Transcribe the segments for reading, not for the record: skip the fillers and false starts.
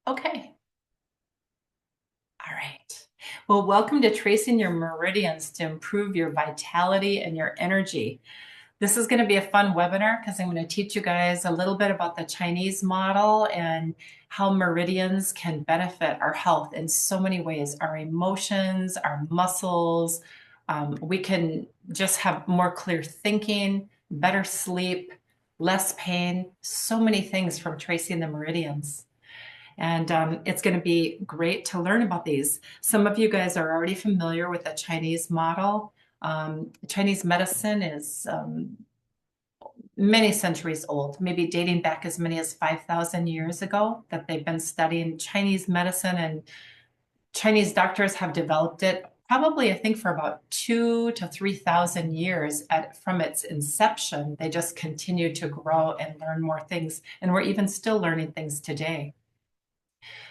Okay. All right. Well, welcome to Tracing Your Meridians to improve your vitality and your energy. This is going to be a fun webinar because I'm going to teach you guys a little bit about the Chinese model and how meridians can benefit our health in so many ways, our emotions, our muscles. We can just have more clear thinking, better sleep, less pain, so many things from tracing the meridians. And it's going to be great to learn about these. Some of you guys are already familiar with the Chinese model. Chinese medicine is many centuries old, maybe dating back as many as 5,000 years ago, that they've been studying Chinese medicine, and Chinese doctors have developed it probably, I think, for about 2 to 3,000 years from its inception. They just continue to grow and learn more things, and we're even still learning things today.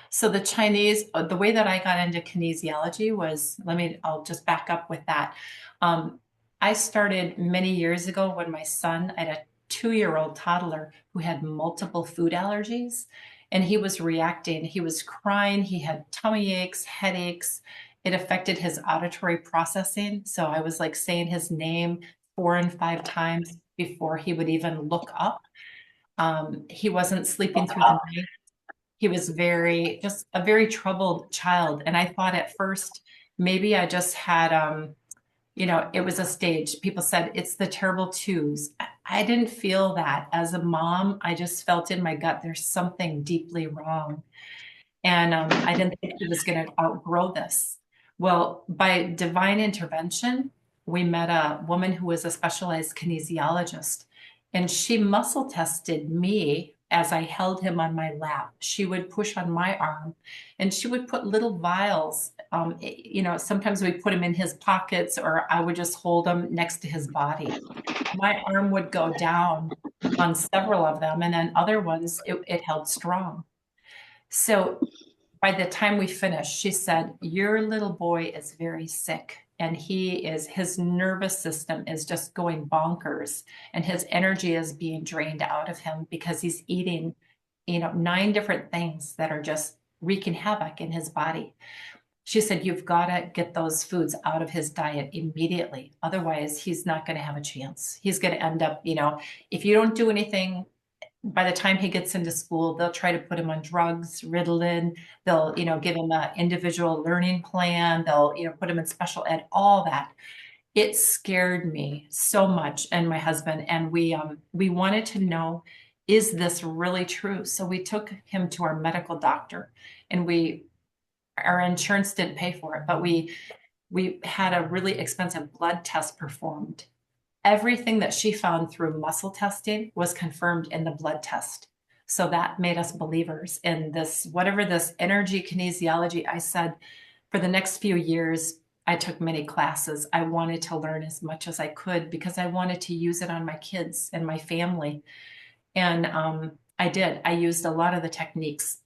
So the Chinese, the way that I got into kinesiology was, I'll just back up with that. I started many years ago when my son, I had a 2-year-old toddler who had multiple food allergies, and he was reacting. He was crying. He had tummy aches, headaches. It affected his auditory processing. So I was like saying his name 4 and 5 times before he would even look up. He wasn't sleeping through the night. He was just a very troubled child. And I thought at first, maybe I just had, it was a stage. People said it's the terrible twos. I didn't feel that as a mom. I just felt in my gut, there's something deeply wrong. And I didn't think he was going to outgrow this. Well, by divine intervention, we met a woman who was a specialized kinesiologist, and she muscle tested me as I held him on my lap. She would push on my arm, and she would put little vials. Sometimes we put him in his pockets, or I would just hold him next to his body. My arm would go down on several of them, and then other ones, it held strong. So by the time we finished, she said, "Your little boy is very sick, and his nervous system is just going bonkers, and his energy is being drained out of him because he's eating, 9 different things that are just wreaking havoc in his body." She said, "You've got to get those foods out of his diet immediately. Otherwise, he's not going to have a chance. He's going to end up, if you don't do anything, by the time he gets into school, they'll try to put him on drugs, Ritalin. They'll, give him an individual learning plan. They'll, put him in special ed, all that." It scared me so much, and my husband, and we wanted to know, is this really true? So we took him to our medical doctor, and our insurance didn't pay for it, but we had a really expensive blood test performed. Everything that she found through muscle testing was confirmed in the blood test. So that made us believers in this, whatever this energy kinesiology. I said, for the next few years, I took many classes. I wanted to learn as much as I could because I wanted to use it on my kids and my family. And I did. I used a lot of the techniques.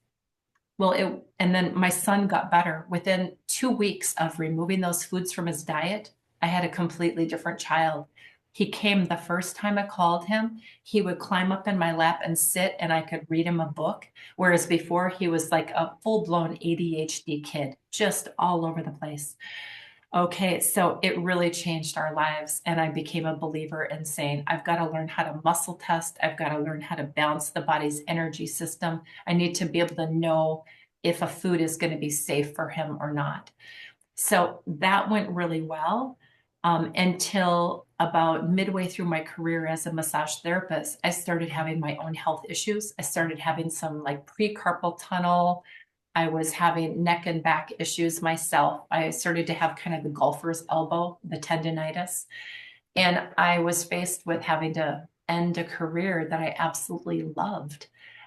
Well, and then my son got better. Within 2 weeks of removing those foods from his diet, I had a completely different child. He came the first time I called him, he would climb up in my lap and sit, and I could read him a book. Whereas before, he was like a full-blown ADHD kid, just all over the place. Okay, so it really changed our lives, and I became a believer in saying, I've got to learn how to muscle test. I've got to learn how to balance the body's energy system. I need to be able to know if a food is going to be safe for him or not. So that went really well until about midway through my career as a massage therapist. I started having my own health issues. I started having some like precarpal tunnel. I was having neck and back issues myself. I started to have kind of the golfer's elbow, the tendonitis. And I was faced with having to end a career that I absolutely loved.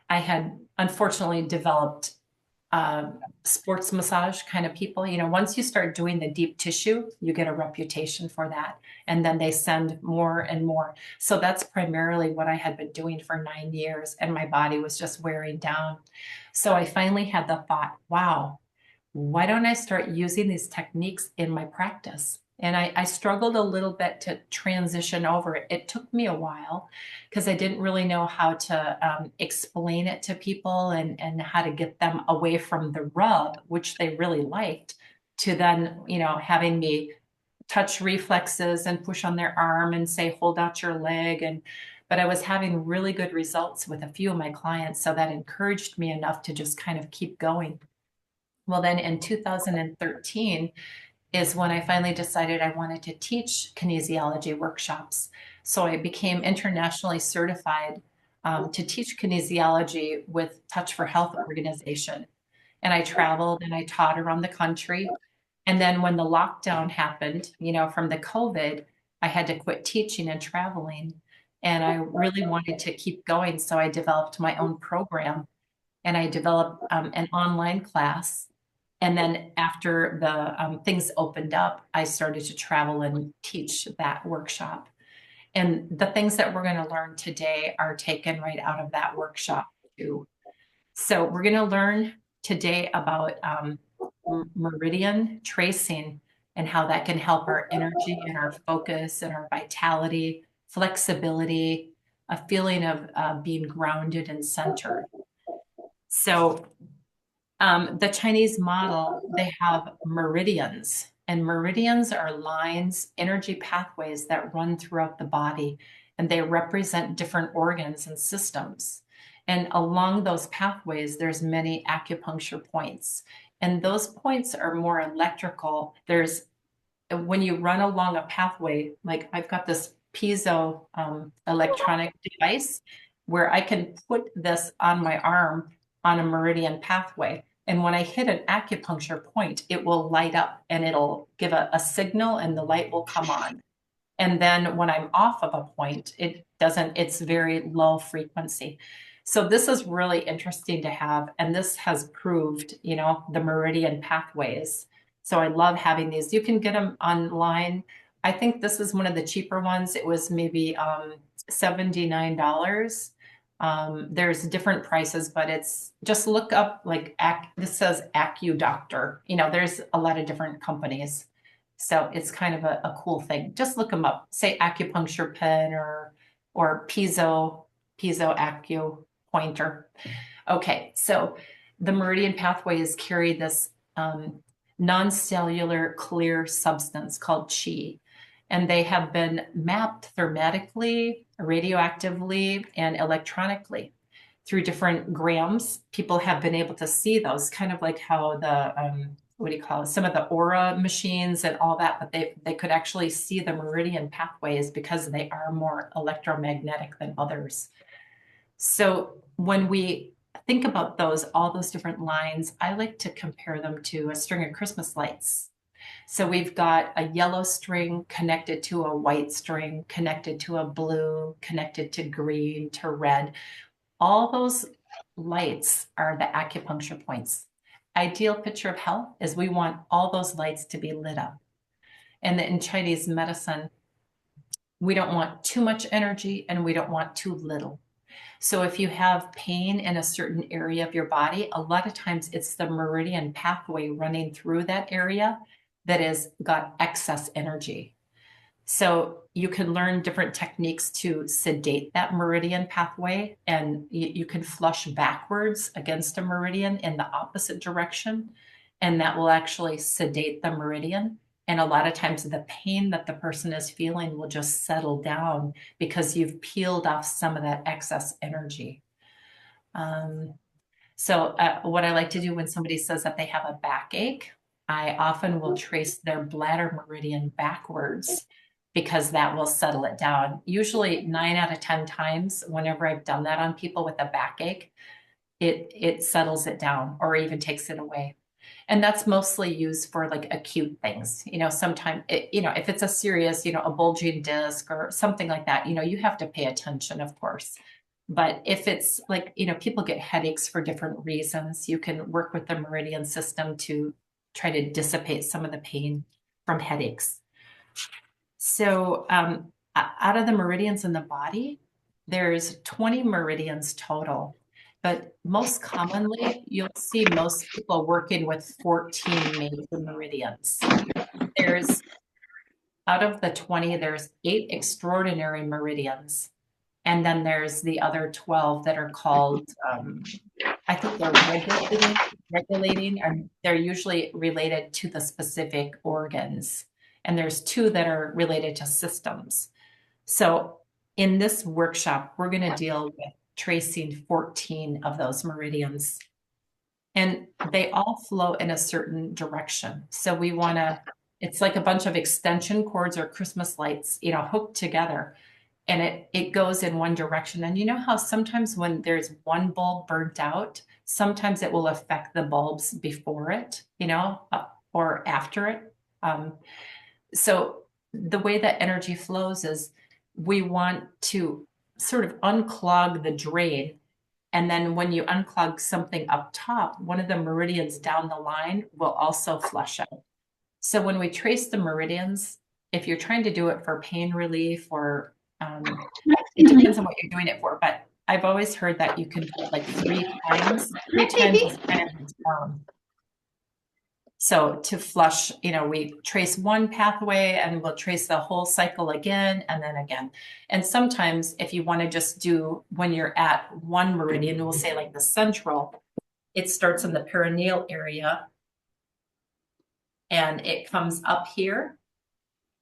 I had unfortunately developed sports massage kind of people. Once you start doing the deep tissue, you get a reputation for that. And then they send more and more. So that's primarily what I had been doing for 9 years, and my body was just wearing down. So I finally had the thought, wow, why don't I start using these techniques in my practice? And I struggled a little bit to transition over. It took me a while because I didn't really know how to explain it to people and how to get them away from the rub, which they really liked, to then, having me touch reflexes and push on their arm and say, hold out your leg. But I was having really good results with a few of my clients. So that encouraged me enough to just kind of keep going. Well, then in 2013 is when I finally decided I wanted to teach kinesiology workshops. So I became internationally certified to teach kinesiology with Touch for Health organization. And I traveled and I taught around the country. And then when the lockdown happened, from the COVID, I had to quit teaching and traveling. And I really wanted to keep going. So I developed my own program and I developed an online class. And then after the things opened up, I started to travel and teach that workshop. And the things that we're going to learn today are taken right out of that workshop too. So we're going to learn today about meridian tracing and how that can help our energy and our focus and our vitality, flexibility, a feeling of being grounded and centered. So the Chinese model, they have meridians, and meridians are lines, energy pathways that run throughout the body, and they represent different organs and systems. And along those pathways, there's many acupuncture points, and those points are more electrical. There's when you run along a pathway, like I've got this piezo electronic device where I can put this on my arm on a meridian pathway. And when I hit an acupuncture point, it will light up and it'll give a signal and the light will come on. And then when I'm off of a point, it doesn't, it's very low frequency. So this is really interesting to have. And this has proved, the meridian pathways. So I love having these. You can get them online. I think this is one of the cheaper ones. It was maybe $79. There's different prices, but it's just look up like this says AcuDoctor. There's a lot of different companies. So it's kind of a cool thing. Just look them up. Say acupuncture pen or piezo acu pointer. Okay, so the meridian pathways carry this non-cellular clear substance called qi, and they have been mapped thermatically, radioactively, and electronically through different grams. People have been able to see those, kind of like how the what do you call it? Some of the aura machines and all that, but they could actually see the meridian pathways because they are more electromagnetic than others. So when we think about all those different lines, I like to compare them to a string of Christmas lights. So we've got a yellow string connected to a white string, connected to a blue, connected to green, to red. All those lights are the acupuncture points. Ideal picture of health is we want all those lights to be lit up. And in Chinese medicine, we don't want too much energy and we don't want too little. So if you have pain in a certain area of your body, a lot of times it's the meridian pathway running through that area that has got excess energy. So you can learn different techniques to sedate that meridian pathway, and you can flush backwards against a meridian in the opposite direction, and that will actually sedate the meridian. And a lot of times the pain that the person is feeling will just settle down because you've peeled off some of that excess energy. What I like to do when somebody says that they have a backache, I often will trace their bladder meridian backwards because that will settle it down. Usually 9 out of 10 times, whenever I've done that on people with a backache, it settles it down or even takes it away. And that's mostly used for like acute things. Sometimes, if it's a serious, a bulging disc or something like that, you have to pay attention, of course. But if it's like, people get headaches for different reasons, you can work with the meridian system to try to dissipate some of the pain from headaches. So, out of the meridians in the body, there's 20 meridians total. But most commonly, you'll see most people working with 14 major meridians. There's Out of the 20, there's 8 extraordinary meridians. And then there's the other 12 that are called, I think they're regulating, and they're usually related to the specific organs. And there's 2 that are related to systems. So in this workshop, we're going to deal with tracing 14 of those meridians. And they all flow in a certain direction. So we want to, it's like a bunch of extension cords or Christmas lights, hooked together. And it goes in one direction. And you know how sometimes when there's one bulb burnt out, sometimes it will affect the bulbs before it, or after it. So the way that energy flows is we want to sort of unclog the drain. And then when you unclog something up top, one of the meridians down the line will also flush out. So when we trace the meridians, if you're trying to do it for pain relief or it depends on what you're doing it for, but I've always heard that you can do it like 3 times. 3 times is kind of the term. So to flush, we trace one pathway and we'll trace the whole cycle again and then again. And sometimes if you want to just do when you're at one meridian, we'll say like the central, it starts in the perineal area and it comes up here.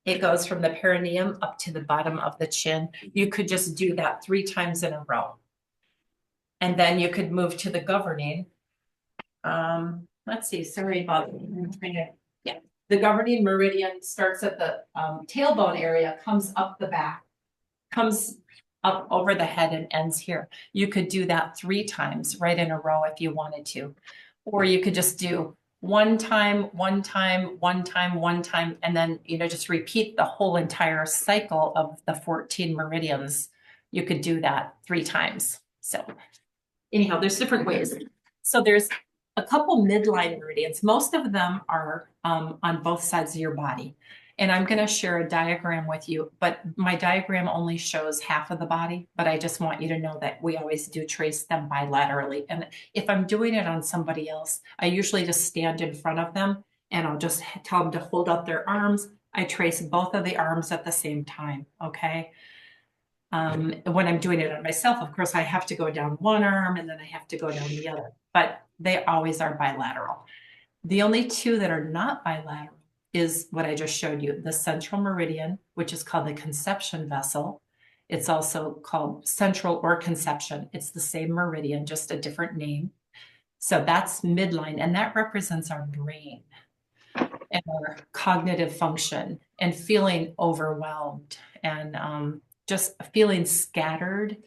It goes from the perineum up to the bottom of the chin. You could just do that 3 times in a row. And then you could move to the governing. Let's see, sorry about yeah. The governing meridian starts at the tailbone area, comes up the back, comes up over the head and ends here. You could do that 3 times right in a row if you wanted to. Or you could just do one time, one time, one time, one time, and then, just repeat the whole entire cycle of the 14 meridians. You could do that 3 times. So anyhow, there's different ways. So there's a couple midline meridians. Most of them are on both sides of your body. And I'm going to share a diagram with you, but my diagram only shows half of the body, but I just want you to know that we always do trace them bilaterally. And if I'm doing it on somebody else, I usually just stand in front of them and I'll just tell them to hold up their arms. I trace both of the arms at the same time, okay? When I'm doing it on myself, of course, I have to go down one arm and then I have to go down the other, but they always are bilateral. The only 2 that are not bilateral is what I just showed you, the central meridian, which is called the conception vessel. It's also called central or conception. It's the same meridian, just a different name. So that's midline, and that represents our brain and our cognitive function and feeling overwhelmed and just feeling scattered.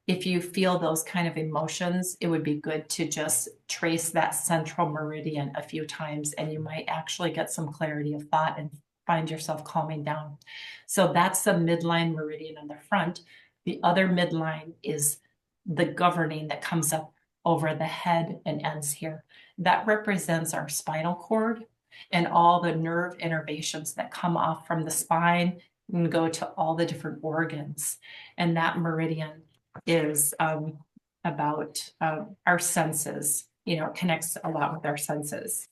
If you feel those kind of emotions, it would be good to just trace that central meridian a few times and you might actually get some clarity of thought and find yourself calming down. So that's the midline meridian on the front. The other midline is the governing that comes up over the head and ends here. That represents our spinal cord and all the nerve innervations that come off from the spine and go to all the different organs. And that meridian is about our senses, it connects a lot with our senses.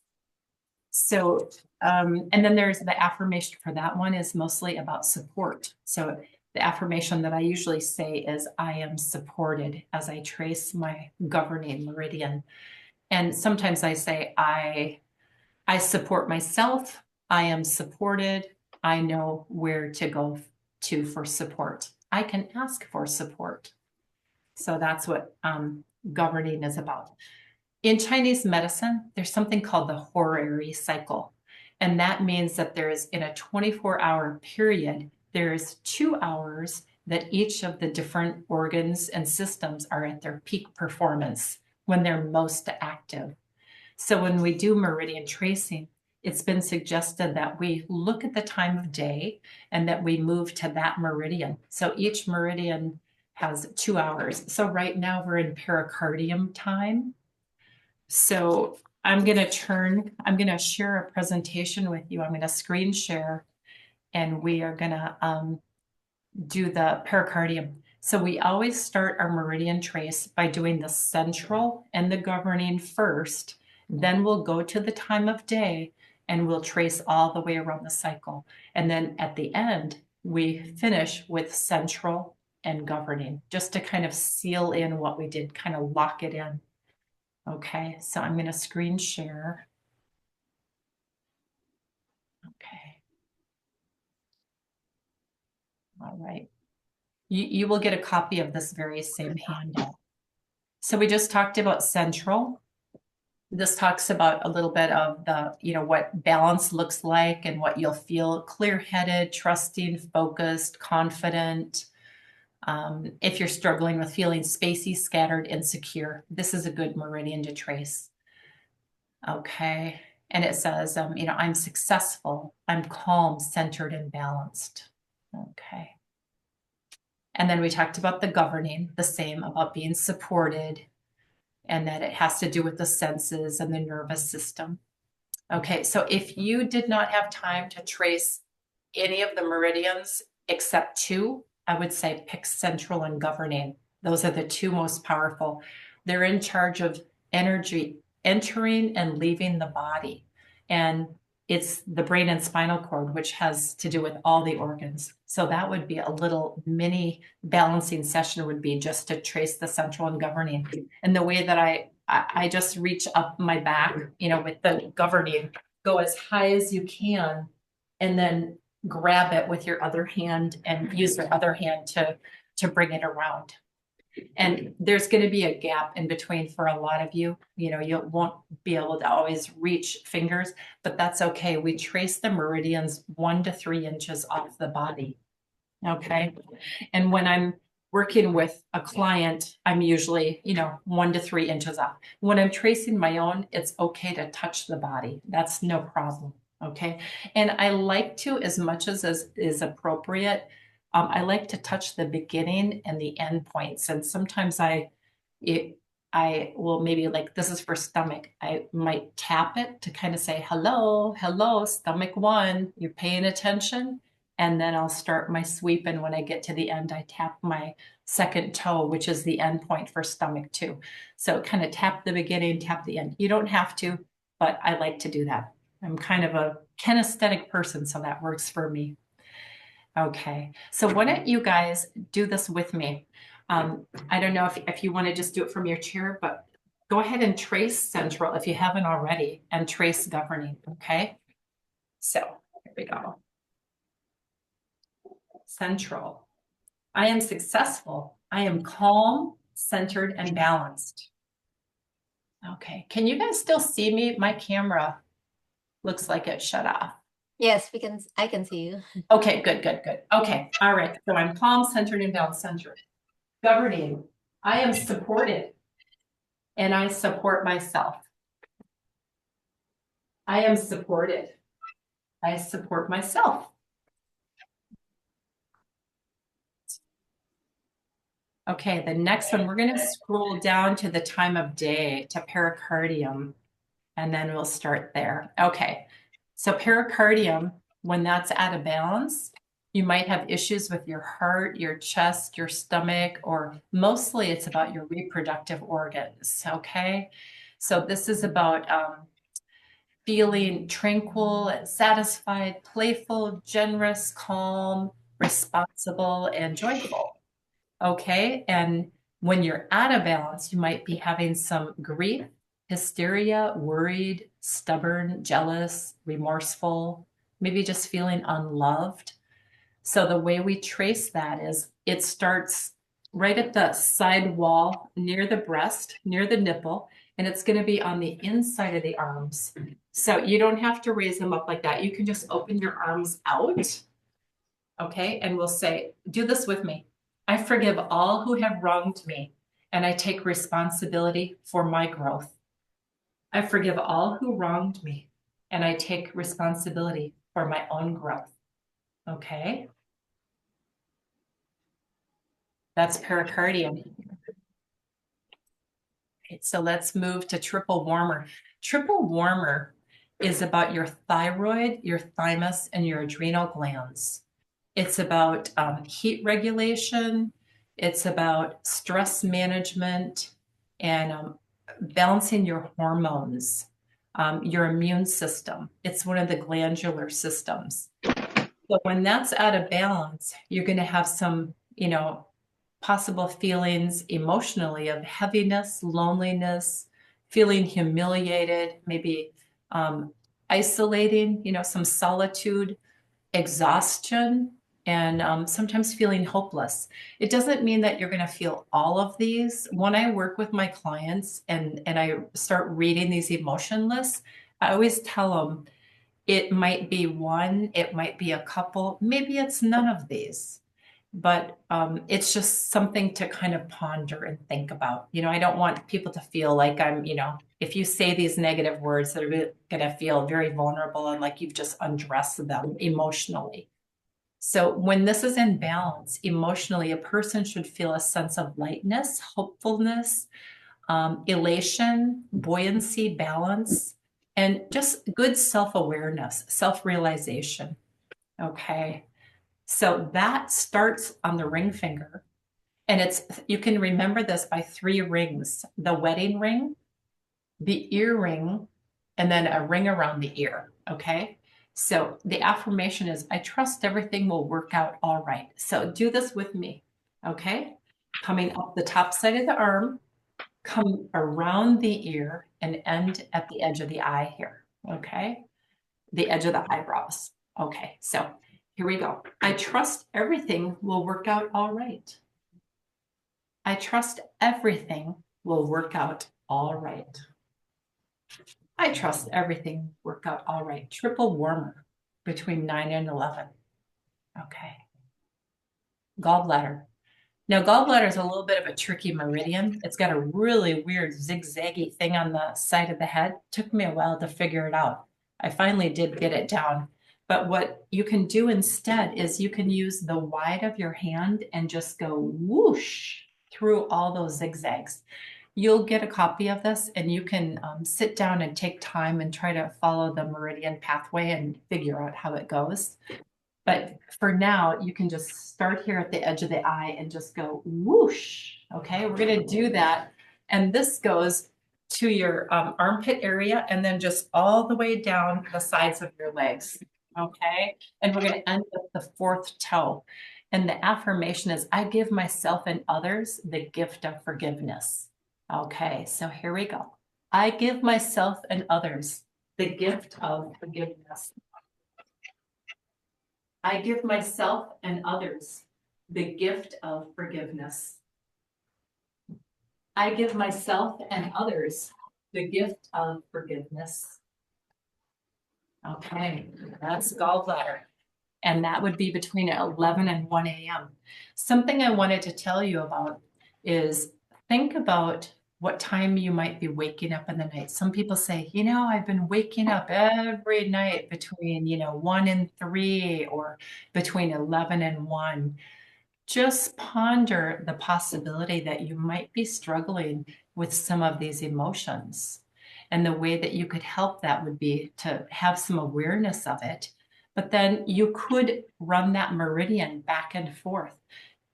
So, and then there's the affirmation for that one is mostly about support. So the affirmation that I usually say is, I am supported as I trace my governing meridian. And sometimes I say, I support myself. I am supported. I know where to go to for support. I can ask for support. So that's what governing is about. In Chinese medicine, there's something called the horary cycle. And that means that there's in a 24-hour period, there's 2 hours that each of the different organs and systems are at their peak performance when they're most active. So when we do meridian tracing, it's been suggested that we look at the time of day and that we move to that meridian. So each meridian has 2 hours. So right now we're in pericardium time. So I'm going to share a presentation with you. I'm going to screen share and we are going to do the pericardium. So we always start our meridian trace by doing the central and the governing first. Then we'll go to the time of day and we'll trace all the way around the cycle. And then at the end, we finish with central and governing, just to kind of seal in what we did, kind of lock it in. Okay, so I'm going to screen share. Okay. All right. You will get a copy of this very same handout. So we just talked about central. This talks about a little bit of the, what balance looks like and what you'll feel: clear-headed, trusting, focused, confident. If you're struggling with feeling spacey, scattered, insecure, this is a good meridian to trace. Okay. And it says, I'm successful, I'm calm, centered, and balanced. Okay. And then we talked about the governing, the same, about being supported, and that it has to do with the senses and the nervous system. Okay, so if you did not have time to trace any of the meridians except two, I would say pick central and governing. Those are the two most powerful. They're in charge of energy entering and leaving the body. And it's the brain and spinal cord, which has to do with all the organs. So that would be a little mini balancing session, would be just to trace the central and governing. And the way that I just reach up my back, with the governing, go as high as you can, and then grab it with your other hand and use your other hand to bring it around. And there's going to be a gap in between for a lot of you. You won't be able to always reach fingers, but that's okay. We trace the meridians 1 to 3 inches off the body. Okay. And when I'm working with a client, I'm usually, 1 to 3 inches off. When I'm tracing my own, it's okay to touch the body. That's no problem. Okay. And I like to, as much as is appropriate, I like to touch the beginning and the end points. And sometimes I will, maybe, like, this is for stomach, I might tap it to kind of say, hello, stomach 1, you're paying attention. And then I'll start my sweep. And when I get to the end, I tap my second toe, which is the end point for stomach 2. So kind of tap the beginning, tap the end. You don't have to, but I like to do that. I'm kind of a kinesthetic person, so that works for me. Okay, so why don't you guys do this with me? I don't know if you want to just do it from your chair, but go ahead and trace central if you haven't already, and trace governing, okay? So here we go. Central. I am successful. I am calm, centered, and balanced. Okay, can you guys still see me? My camera looks like it shut off. Yes, I can see you. Okay, good. Okay, all right. So I'm calm, centered, and balanced. Centered. Governing. I am supported, and I support myself. I am supported. I support myself. Okay, the next one, we're going to scroll down to the time of day, to pericardium, and then we'll start there. Okay, so pericardium, when that's out of balance, you might have issues with your heart, your chest, your stomach, or mostly it's about your reproductive organs, okay? So this is about feeling tranquil and satisfied, playful, generous, calm, responsible, and joyful. Okay. And when you're out of balance, you might be having some grief, hysteria, worried, stubborn, jealous, remorseful, maybe just feeling unloved. So the way we trace that is it starts right at the side wall near the breast, near the nipple, and it's going to be on the inside of the arms. So you don't have to raise them up like that. You can just open your arms out. Okay. And we'll say, do this with me. I forgive all who have wronged me, and I take responsibility for my growth. I forgive all who wronged me, and I take responsibility for my own growth. Okay. That's pericardium. Okay, so let's move to triple warmer. Triple warmer is about your thyroid, your thymus, and your adrenal glands. It's about heat regulation. It's about stress management and balancing your hormones. your immune system. It's one of the glandular systems. So when that's out of balance, you're going to have some, possible feelings emotionally of heaviness, loneliness, feeling humiliated, maybe um, isolating, some solitude, exhaustion, and sometimes feeling hopeless. It doesn't mean that you're going to feel all of these. When I work with my clients and I start reading these emotion lists, I always tell them it might be one, it might be a couple, maybe it's none of these. But it's just something to kind of ponder and think about. I don't want people to feel like if you say these negative words, they're going to feel very vulnerable and like you've just undressed them emotionally. So when this is in balance emotionally, a person should feel a sense of lightness, hopefulness, elation, buoyancy, balance, and just good self-awareness, self-realization. Okay. So that starts on the ring finger. And you can remember this by 3 rings: the wedding ring, the ear ring, and then a ring around the ear. Okay. So the affirmation is, I trust everything will work out all right. So do this with me. Okay. Coming up the top side of the arm, come around the ear and end at the edge of the eye here. Okay. The edge of the eyebrows. Okay. So here we go. I trust everything will work out all right. I trust everything will work out all right. I trust everything will work out all right. Triple warmer between 9 and 11. Okay. Gallbladder. Now, gallbladder is a little bit of a tricky meridian. It's got a really weird zigzaggy thing on the side of the head. Took me a while to figure it out. I finally did get it down. But what you can do instead is you can use the wide of your hand and just go whoosh through all those zigzags. You'll get a copy of this and you can sit down and take time and try to follow the meridian pathway and figure out how it goes. But for now, you can just start here at the edge of the eye and just go whoosh. Okay, we're going to do that. And this goes to your armpit area and then just all the way down the sides of your legs. Okay, and we're going to end with the 4th toe. And the affirmation is, I give myself and others the gift of forgiveness. Okay, so here we go. I give myself and others the gift of forgiveness. I give myself and others the gift of forgiveness. I give myself and others the gift of forgiveness. Okay, that's gallbladder. And that would be between 11 and 1 a.m. Something I wanted to tell you about is think about what time you might be waking up in the night. Some people say, I've been waking up every night between, 1 and 3 or between 11 and 1. Just ponder the possibility that you might be struggling with some of these emotions. And the way that you could help that would be to have some awareness of it. But then you could run that meridian back and forth.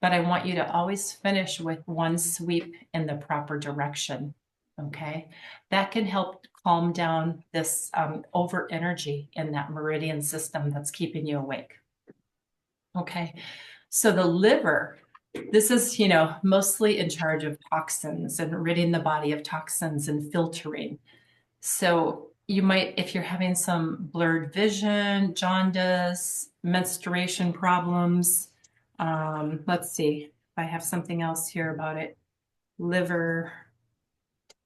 But I want you to always finish with one sweep in the proper direction. Okay. That can help calm down this over energy in that meridian system that's keeping you awake. Okay. So the liver, this is, mostly in charge of toxins and ridding the body of toxins and filtering. So you might, if you're having some blurred vision, jaundice, menstruation problems, let's see if I have something else here about it. Liver.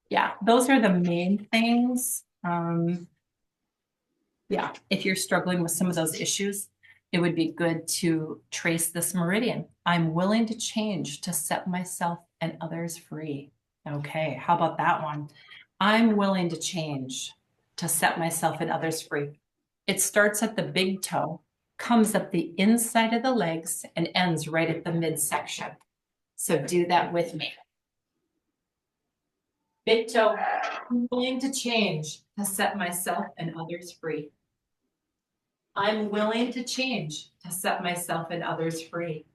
Yeah, those are the main things. Yeah, if you're struggling with some of those issues, it would be good to trace this meridian. I'm willing to change to set myself and others free. Okay, how about that one? I'm willing to change to set myself and others free. It starts at the big toe, comes up the inside of the legs, and ends right at the midsection. So do that with me. Big toe, I'm willing to change to set myself and others free. I'm willing to change to set myself and others free.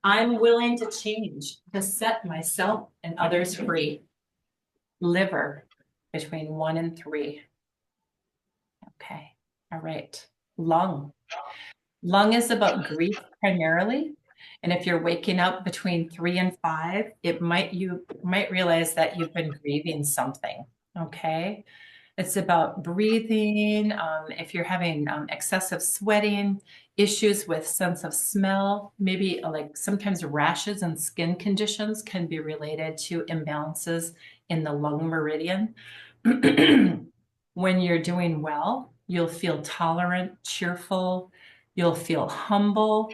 I'm willing to change to set myself and others free. Liver, between 1 and 3. Okay. All right. Lung. Lung is about grief primarily. And if you're waking up between 3 and 5, you might realize that you've been grieving something. Okay. It's about breathing. If you're having excessive sweating, issues with sense of smell, maybe like sometimes rashes and skin conditions can be related to imbalances in the lung meridian. When you're doing well, you'll feel tolerant, cheerful, you'll feel humble,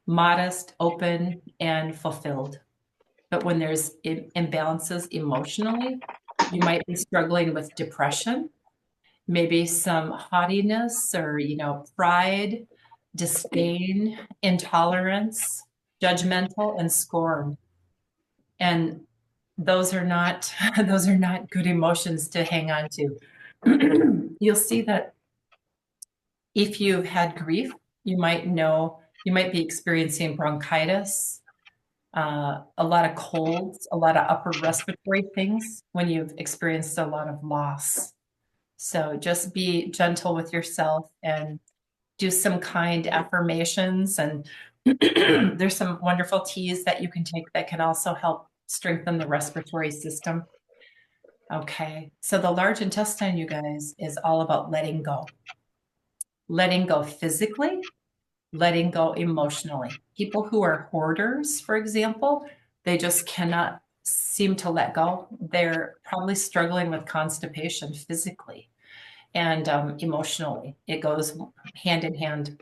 modest, open, and fulfilled. But when there's imbalances emotionally, you might be struggling with depression, maybe some haughtiness or, pride, disdain, intolerance, judgmental, and scorn. And those are not those are not good emotions to hang on to. You'll see that if you've had grief, you might be experiencing bronchitis, a lot of colds, a lot of upper respiratory things when you've experienced a lot of loss. So just be gentle with yourself and do some kind affirmations. And there's some wonderful teas that you can take that can also help strengthen the respiratory system. Okay. So the large intestine, you guys, is all about letting go physically, letting go emotionally. People who are hoarders, for example, they just cannot seem to let go. They're probably struggling with constipation physically and emotionally. It goes hand in hand.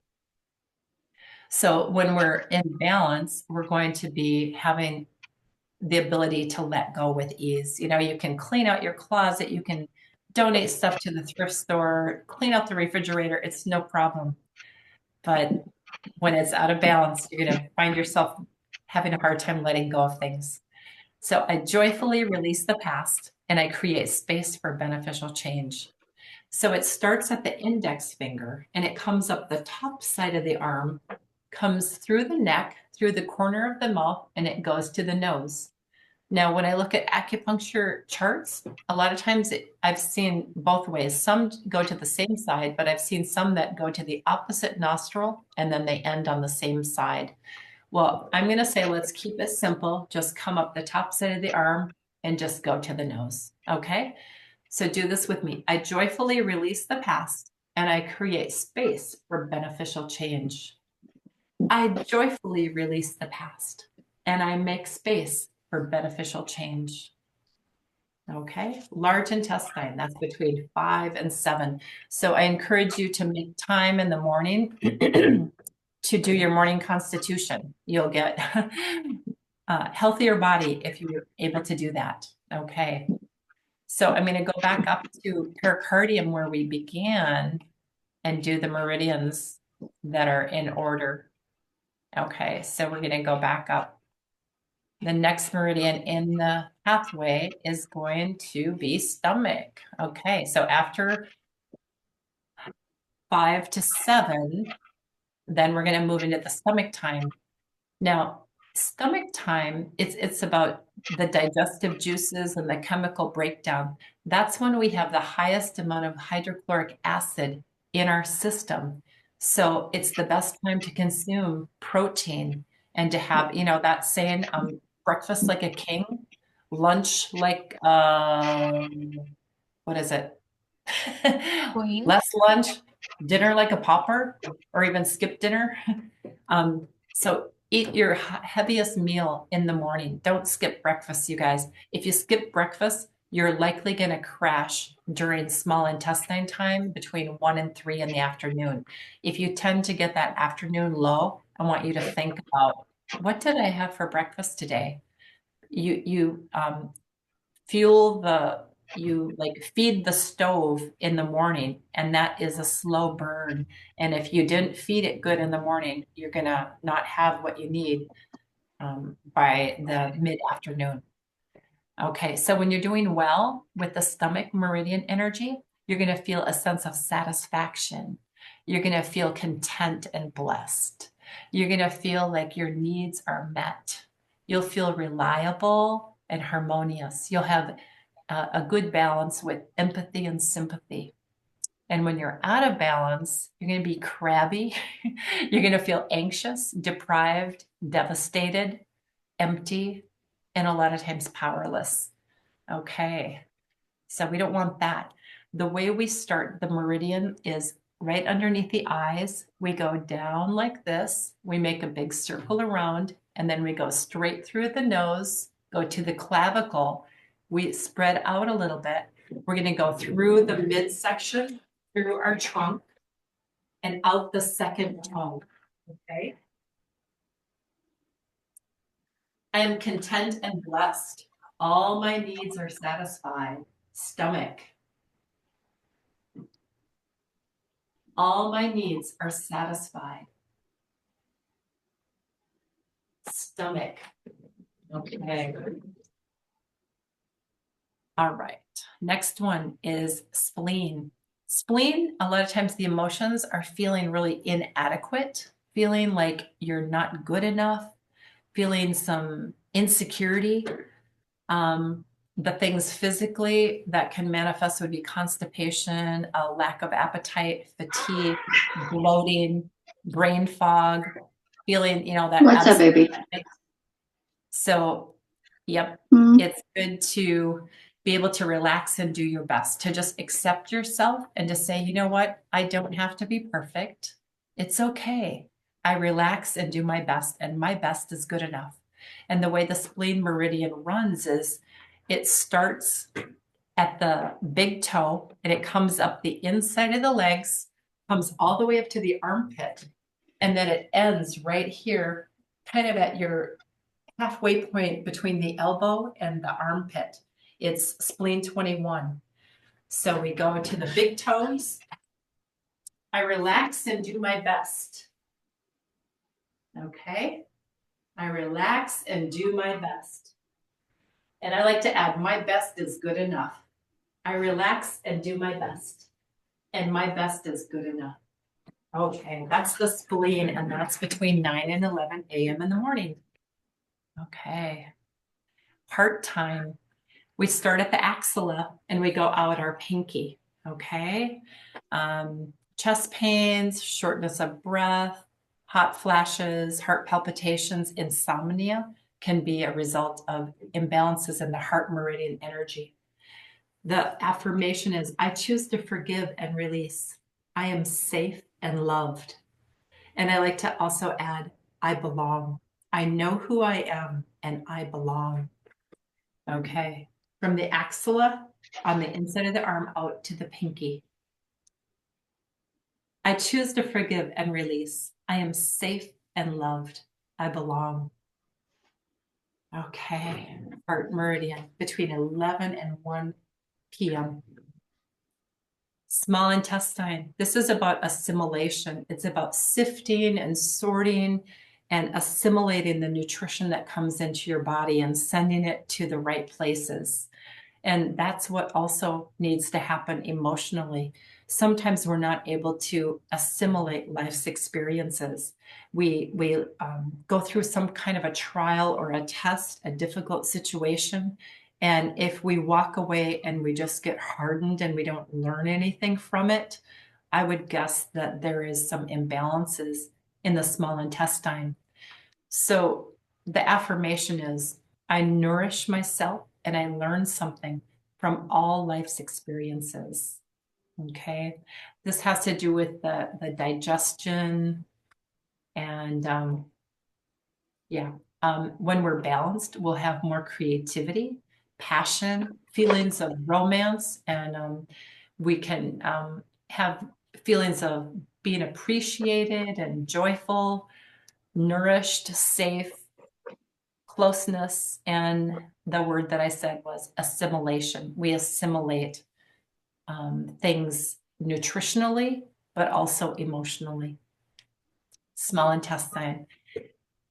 So when we're in balance, we're going to be having the ability to let go with ease. You can clean out your closet, you can donate stuff to the thrift store, clean out the refrigerator. It's no problem. But when it's out of balance, you're going to find yourself having a hard time letting go of things. So I joyfully release the past and I create space for beneficial change. So it starts at the index finger and it comes up the top side of the arm, comes through the neck, through the corner of the mouth, and it goes to the nose. Now, when I look at acupuncture charts, a lot of times I've seen both ways. Some go to the same side, but I've seen some that go to the opposite nostril and then they end on the same side. Well, I'm going to say let's keep it simple. Just come up the top side of the arm and just go to the nose. Okay? So do this with me. I joyfully release the past and I create space for beneficial change. I joyfully release the past and I make space for beneficial change. Okay, large intestine, that's between 5 and 7. So I encourage you to make time in the morning to do your morning constitution. You'll get a healthier body if you're able to do that. Okay, so I'm going to go back up to pericardium where we began and do the meridians that are in order. Okay, so we're going to go back up. The next meridian in the pathway is going to be stomach. Okay, so after 5 to 7, then we're going to move into the stomach time. Now, stomach time, it's about the digestive juices and the chemical breakdown. That's when we have the highest amount of hydrochloric acid in our system. So it's the best time to consume protein and to have, that saying, breakfast like a king, lunch like, what is it? Queen. Less lunch, dinner like a pauper, or even skip dinner. So eat your heaviest meal in the morning. Don't skip breakfast, you guys. If you skip breakfast, you're likely going to crash during small intestine time between 1 and 3 in the afternoon. If you tend to get that afternoon low, I want you to think about, what did I have for breakfast today? You fuel the you like feed the stove in the morning, and that is a slow burn. And if you didn't feed it good in the morning, you're gonna not have what you need by the mid-afternoon. Okay, so when you're doing well with the stomach meridian energy, you're gonna feel a sense of satisfaction. You're gonna feel content and blessed. You're gonna feel like your needs are met. You'll feel reliable and harmonious. You'll have a good balance with empathy and sympathy. And when you're out of balance, you're going to be crabby. You're going to feel anxious, deprived, devastated, empty, and a lot of times powerless. Okay. So we don't want that. The way we start the meridian is right underneath the eyes. We go down like this. We make a big circle around, and then we go straight through the nose, go to the clavicle. We spread out a little bit. We're going to go through the midsection, through our trunk, and out the second toe. Okay. I am content and blessed. All my needs are satisfied. Stomach. All my needs are satisfied. Stomach. Okay. All right. Next one is spleen. Spleen, a lot of times the emotions are feeling really inadequate, feeling like you're not good enough, feeling some insecurity. The things physically that can manifest would be constipation, a lack of appetite, fatigue, bloating, brain fog, feeling, that What's up, baby? So, yep, it's good to be able to relax and do your best, to just accept yourself and to say, you know what, I don't have to be perfect. It's okay. I relax and do my best, and my best is good enough. And the way the spleen meridian runs is it starts at the big toe and it comes up the inside of the legs, comes all the way up to the armpit, and then it ends right here, kind of at your halfway point between the elbow and the armpit. It's spleen 21. So we go to the big toes. I relax and do my best. Okay. I relax and do my best. And I like to add, my best is good enough. I relax and do my best. And my best is good enough. Okay, that's the spleen, and that's between 9 and 11 a.m. in the morning. Okay. Heart time. We start at the axilla and we go out our pinky. Okay. Chest pains, shortness of breath, hot flashes, heart palpitations, insomnia can be a result of imbalances in the heart meridian energy. The affirmation is, I choose to forgive and release. I am safe and loved. And I like to also add, I belong. I know who I am and I belong. Okay. From the axilla on the inside of the arm out to the pinky. I choose to forgive and release. I am safe and loved. I belong. Okay. Heart meridian between 11 and 1 p.m. Small intestine. This is about assimilation. It's about sifting and sorting and assimilating the nutrition that comes into your body and sending it to the right places. And that's what also needs to happen emotionally. Sometimes we're not able to assimilate life's experiences. We go through some kind of a trial or a test, a difficult situation. And if we walk away and we just get hardened and we don't learn anything from it, I would guess that there is some imbalances in the small intestine. So the affirmation is, I nourish myself and I learn something from all life's experiences. Okay. This has to do with the digestion and when we're balanced, we'll have more creativity, passion, feelings of romance, and we can have feelings of being appreciated and joyful, nourished, safe, closeness, and the word that I said was assimilation. We assimilate things nutritionally, but also emotionally. Small intestine.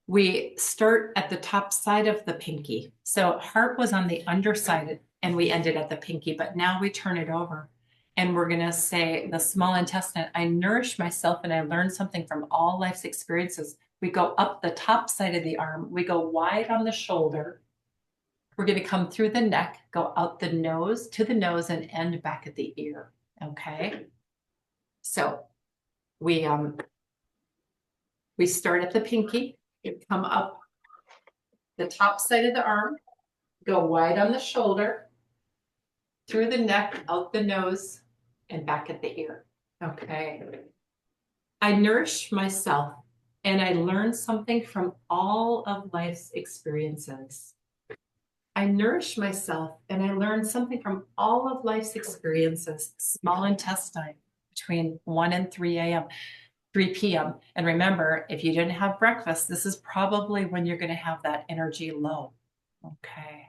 We start at the top side of the pinky. So heart was on the underside and we ended at the pinky, but now we turn it over and we're going to say the small intestine, I nourish myself and I learn something from all life's experiences. We go up the top side of the arm. We go wide on the shoulder. We're going to come through the neck, go out the nose to the nose and end back at the ear. Okay. So we we start at the pinky, we come up the top side of the arm, go wide on the shoulder, through the neck, out the nose, and back at the ear. Okay. I nourish myself and I learn something from all of life's experiences. I nourish myself and I learn something from all of life's experiences. Small intestine between 1 and 3 a.m., 3 p.m. And remember, if you didn't have breakfast, this is probably when you're going to have that energy low. Okay.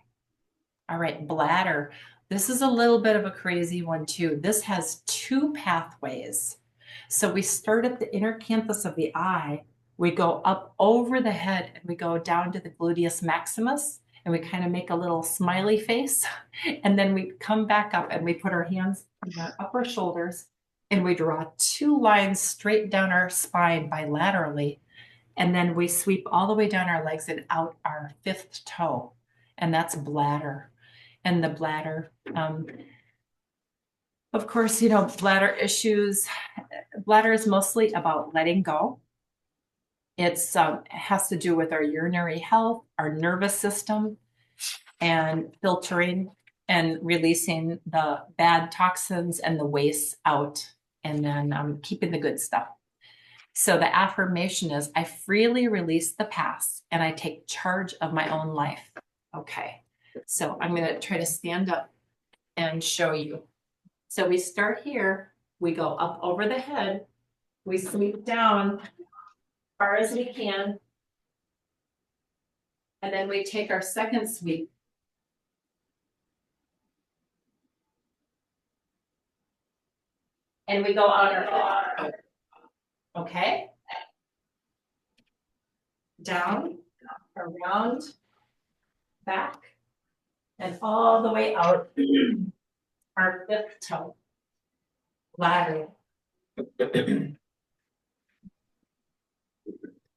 All right, bladder. This is a little bit of a crazy one too. This has two pathways. So we start at the inner canthus of the eye, we go up over the head and we go down to the gluteus maximus and we kind of make a little smiley face. And then we come back up and we put our hands on our upper shoulders and we draw two lines straight down our spine bilaterally. And then we sweep all the way down our legs and out our fifth toe. And that's bladder. And the bladder, of course, bladder issues. Bladder is mostly about letting go. It has to do with our urinary health, our nervous system, and filtering and releasing the bad toxins and the waste out, and then keeping the good stuff. So the affirmation is, I freely release the past and I take charge of my own life. Okay, so I'm going to try to stand up and show you. So we start here, we go up over the head, we sweep down as far as we can, and then we take our second sweep. And we go out our foot. Okay? Down, around, back, and all the way out our fifth toe. Lateral.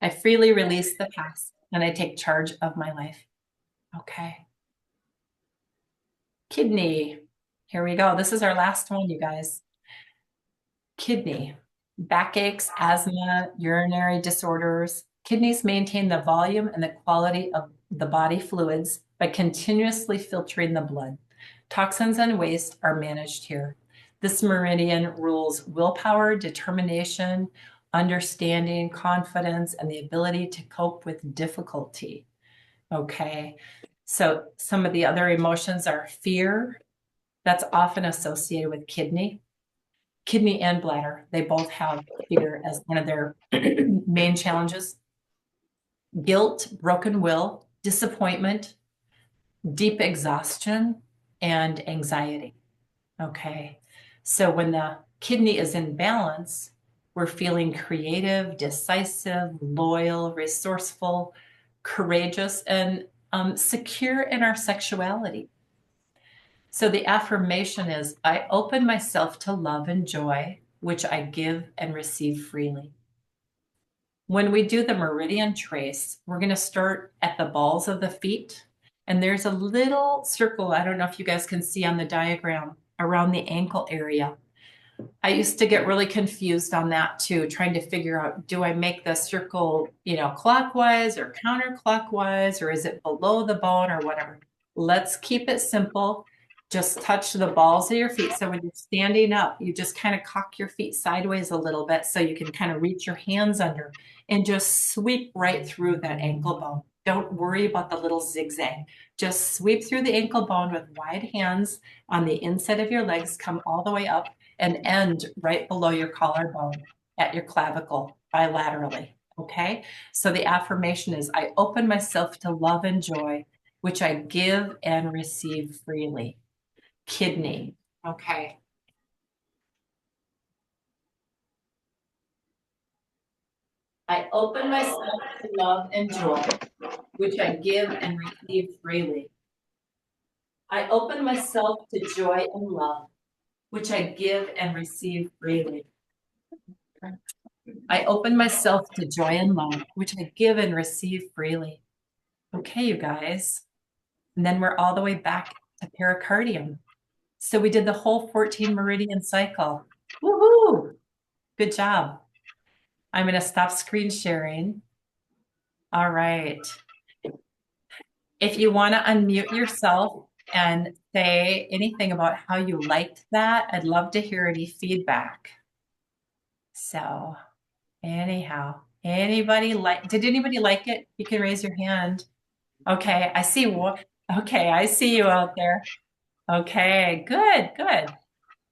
I freely release the past and I take charge of my life. Okay. Kidney. Here we go. This is our last one, you guys. Kidney. Backaches, asthma, urinary disorders. Kidneys maintain the volume and the quality of the body fluids by continuously filtering the blood. Toxins and waste are managed here. This meridian rules willpower, determination, understanding, confidence, and the ability to cope with difficulty. Okay, so some of the other emotions are fear. That's often associated with kidney. Kidney and bladder, they both have fear as one of their main challenges. Guilt, broken will, disappointment, deep exhaustion, and anxiety. Okay, so when the kidney is in balance, we're feeling creative, decisive, loyal, resourceful, courageous, and secure in our sexuality. So the affirmation is, I open myself to love and joy, which I give and receive freely. When we do the meridian trace, we're going to start at the balls of the feet. And there's a little circle, I don't know if you guys can see on the diagram, around the ankle area. I used to get really confused on that too, trying to figure out, do I make the circle, clockwise or counterclockwise, or is it below the bone or whatever? Let's keep it simple. Just touch the balls of your feet. So when you're standing up, you just kind of cock your feet sideways a little bit so you can kind of reach your hands under and just sweep right through that ankle bone. Don't worry about the little zigzag. Just sweep through the ankle bone with wide hands on the inside of your legs, come all the way up and end right below your collarbone at your clavicle bilaterally. Okay, so the affirmation is, I open myself to love and joy, which I give and receive freely. Kidney. Okay. I open myself to love and joy, which I give and receive freely. I open myself to joy and love, which I give and receive freely. I open myself to joy and love, which I give and receive freely. Okay, you guys. And then we're all the way back to pericardium. So we did the whole 14 meridian cycle. Woohoo! Good job. I'm going to stop screen sharing. All right. If you want to unmute yourself and say anything about how you liked that, I'd love to hear any feedback. So, anyhow, did anybody like it? You can raise your hand. Okay, I see what, okay, I see you out there. Okay, good, good.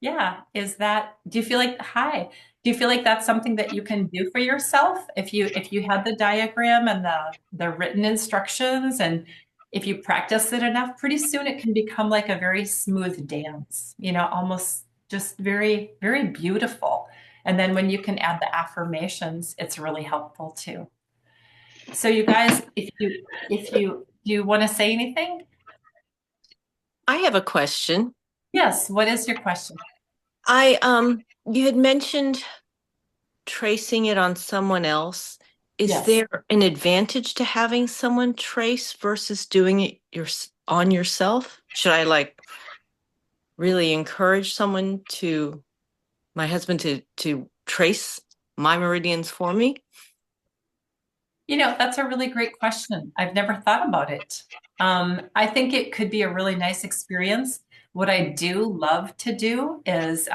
Yeah. Do you feel like, hi, do you feel like that's something that you can do for yourself? If you had the diagram and the written instructions, and if you practice it enough, pretty soon it can become like a very smooth dance, almost just very, very beautiful. And then when you can add the affirmations, it's really helpful too. So you guys, do you want to say anything? I have a question. Yes. What is your question? You had mentioned tracing it on someone else. Is Yes. there an advantage to having someone trace versus doing it on yourself? Should I really encourage my husband to trace my meridians for me? That's a really great question. I've never thought about it. I think it could be a really nice experience. What I do love to do is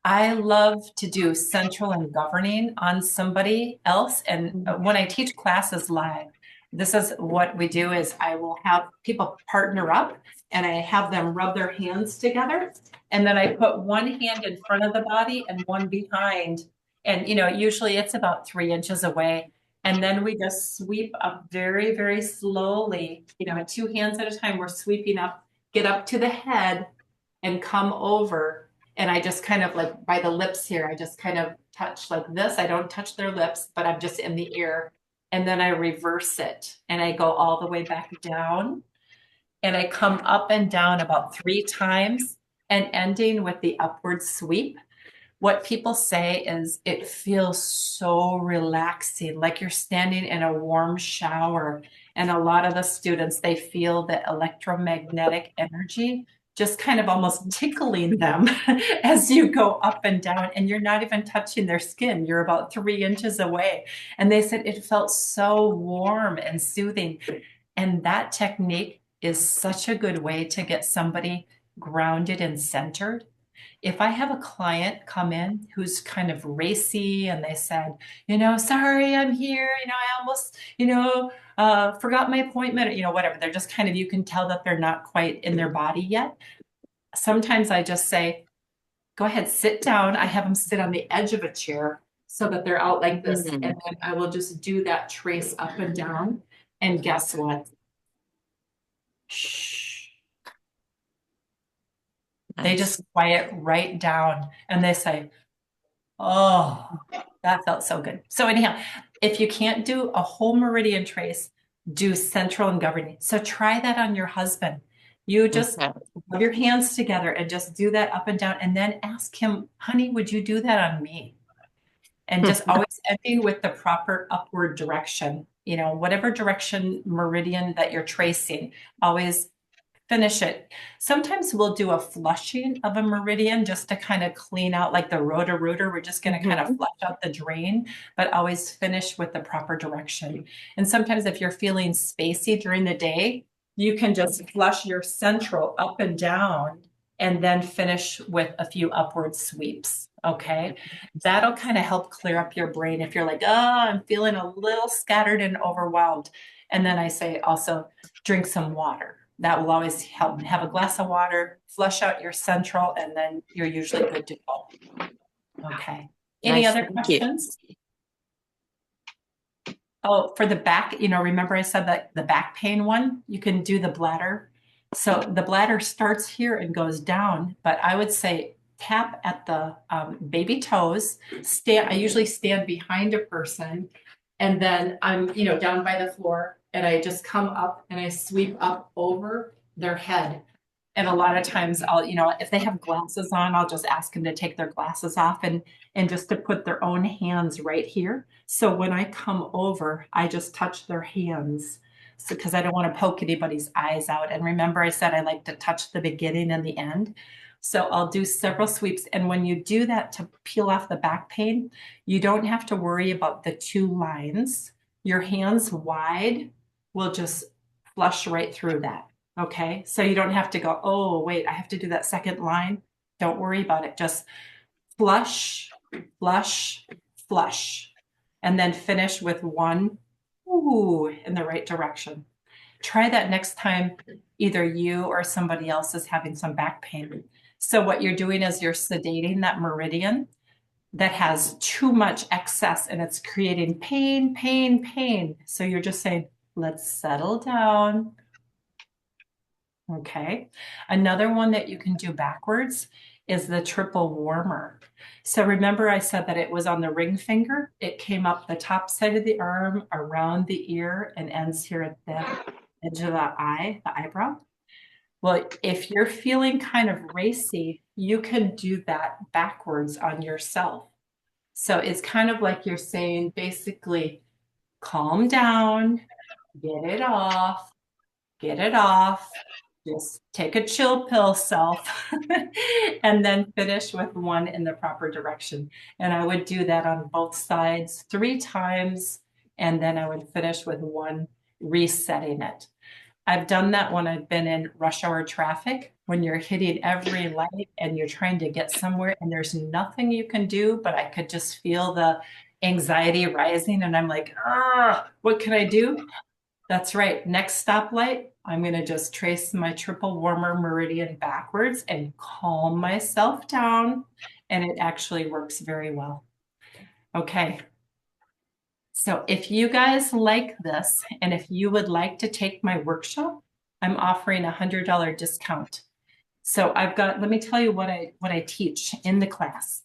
I love to do central and governing on somebody else. And when I teach classes live, this is what we do is I will have people partner up and I have them rub their hands together. And then I put one hand in front of the body and one behind. And, usually it's about 3 inches away. And then we just sweep up very, very slowly, 2 hands at a time. We're sweeping up, get up to the head and come over. And I just kind of like by the lips here, I just kind of touch like this. I don't touch their lips, but I'm just in the ear. And then I reverse it and I go all the way back down. And I come up and down about 3 times and ending with the upward sweep. What people say is it feels so relaxing, like you're standing in a warm shower. And a lot of the students, they feel the electromagnetic energy just kind of almost tickling them as you go up and down. And you're not even touching their skin. You're about 3 inches away. And they said it felt so warm and soothing. And that technique is such a good way to get somebody grounded and centered. If I have a client come in who's kind of racy and they said, sorry, I'm here, I almost, forgot my appointment, whatever. They're just kind of, you can tell that they're not quite in their body yet. Sometimes I just say, go ahead, sit down. I have them sit on the edge of a chair so that they're out like this. And then I will just do that trace up and down. And guess what? Shh. They just quiet right down and they say, oh, that felt so good. So anyhow, if you can't do a whole meridian trace, do central and governing. So try that on your husband. You just rub your hands together and just do that up and down and then ask him, honey, would you do that on me? And just always ending with the proper upward direction, whatever direction meridian that you're tracing, always finish it. Sometimes we'll do a flushing of a meridian just to kind of clean out like the rotor. We're just going to kind of flush out the drain, but always finish with the proper direction. And sometimes if you're feeling spacey during the day, you can just flush your central up and down and then finish with a few upward sweeps. Okay. That'll kind of help clear up your brain if you're like, oh, I'm feeling a little scattered and overwhelmed. And then I say also drink some water. That will always help. Have a glass of water, flush out your central, and then you're usually good to go. Okay. Any other questions? Oh, for the back, remember I said that the back pain one, you can do the bladder. So the bladder starts here and goes down, but I would say tap at the baby toes. I usually stand behind a person and then I'm, down by the floor and I just come up and I sweep up over their head. And a lot of times I'll, if they have glasses on, I'll just ask them to take their glasses off and just to put their own hands right here. So when I come over, I just touch their hands. So, because I don't want to poke anybody's eyes out. And remember, I said I like to touch the beginning and the end. So I'll do several sweeps. And when you do that to peel off the back pain, you don't have to worry about the two lines. Your hands wide will just flush right through that. Okay. So you don't have to go, oh, wait, I have to do that second line. Don't worry about it. Just flush, flush, flush, and then finish with one ooh in the right direction. Try that next time either you or somebody else is having some back pain. So what you're doing is you're sedating that meridian that has too much excess and it's creating pain, pain, pain. So you're just saying, let's settle down. Okay. Another one that you can do backwards is the triple warmer. So remember I said that it was on the ring finger. It came up the top side of the arm, around the ear, and ends here at the edge of the eye, the eyebrow. Well, if you're feeling kind of racy, you can do that backwards on yourself. So it's kind of like you're saying, basically, calm down, get it off, get it off. Just take a chill pill, self, and then finish with one in the proper direction. And I would do that on both sides 3 times, and then I would finish with one, resetting it. I've done that when I've been in rush hour traffic, when you're hitting every light and you're trying to get somewhere and there's nothing you can do, but I could just feel the anxiety rising and I'm like, what can I do? That's right. Next stoplight, I'm going to just trace my triple warmer meridian backwards and calm myself down. And it actually works very well. Okay. So if you guys like this, and if you would like to take my workshop, I'm offering a $100 discount. So let me tell you what I teach in the class.